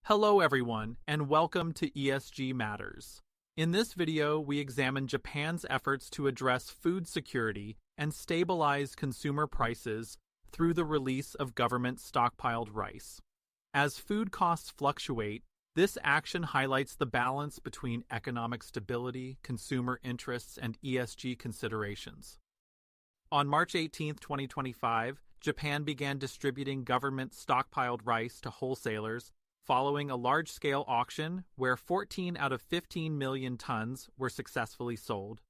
Hello everyone, and welcome to ESG Matters. In this video, we examine Japan's efforts to address food security and stabilize consumer prices through the release of government stockpiled rice. As food costs fluctuate, this action highlights the balance between economic stability, consumer interests, and ESG considerations. On March 18, 2025, Japan began distributing government stockpiled rice to wholesalers following a large-scale auction where 14 out of 15 million tons were successfully sold.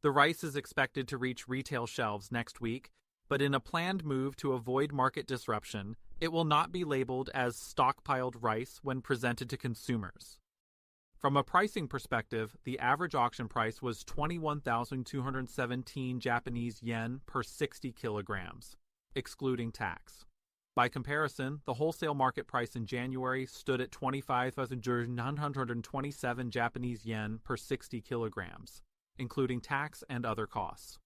The rice is expected to reach retail shelves next week, but in a planned move to avoid market disruption, it will not be labeled as stockpiled rice when presented to consumers. From a pricing perspective, the average auction price was 21,217 Japanese yen per 60 kilograms, excluding tax. By comparison, the wholesale market price in January stood at 25,927 Japanese yen per 60 kilograms, including tax and other costs.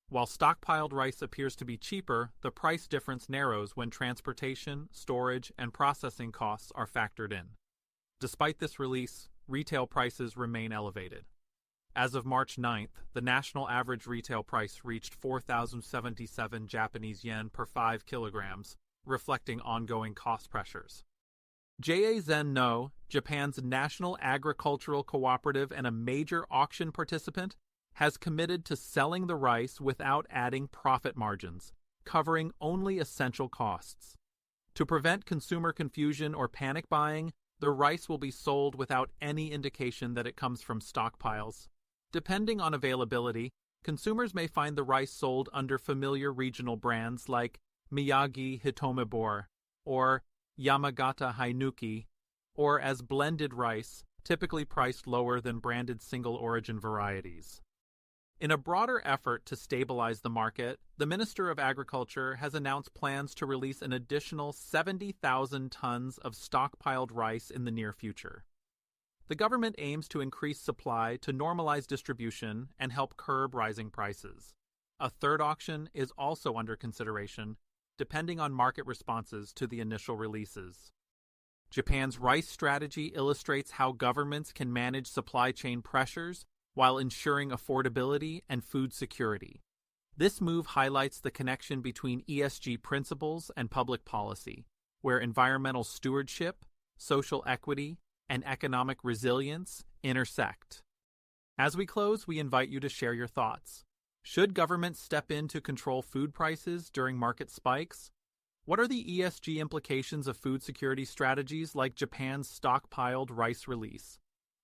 While stockpiled rice appears to be cheaper, the price difference narrows when transportation, storage, and processing costs are factored in. Despite this release, retail prices remain elevated. As of March 9th, the national average retail price reached 4,077 Japanese yen per 5 kilograms, reflecting ongoing cost pressures. JA-Zen No, Japan's national agricultural cooperative and a major auction participant, has committed to selling the rice without adding profit margins, covering only essential costs. To prevent consumer confusion or panic buying, the rice will be sold without any indication that it comes from stockpiles. Depending on availability, consumers may find the rice sold under familiar regional brands like Miyagi Hitomebor, or Yamagata Hainuki, or as blended rice, typically priced lower than branded single-origin varieties. In a broader effort to stabilize the market, the Minister of Agriculture has announced plans to release an additional 70,000 tons of stockpiled rice in the near future. The government aims to increase supply to normalize distribution and help curb rising prices. A third auction is also under consideration, depending on market responses to the initial releases. Japan's rice strategy illustrates how governments can manage supply chain pressures while ensuring affordability and food security. This move highlights the connection between ESG principles and public policy, where environmental stewardship, social equity, and economic resilience intersect. As we close, we invite you to share your thoughts. Should governments step in to control food prices during market spikes? What are the ESG implications of food security strategies like Japan's stockpiled rice release?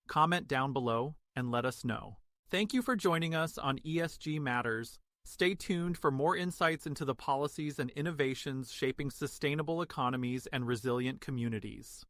Comment down below and let us know. Thank you for joining us on ESG Matters. Stay tuned for more insights into the policies and innovations shaping sustainable economies and resilient communities.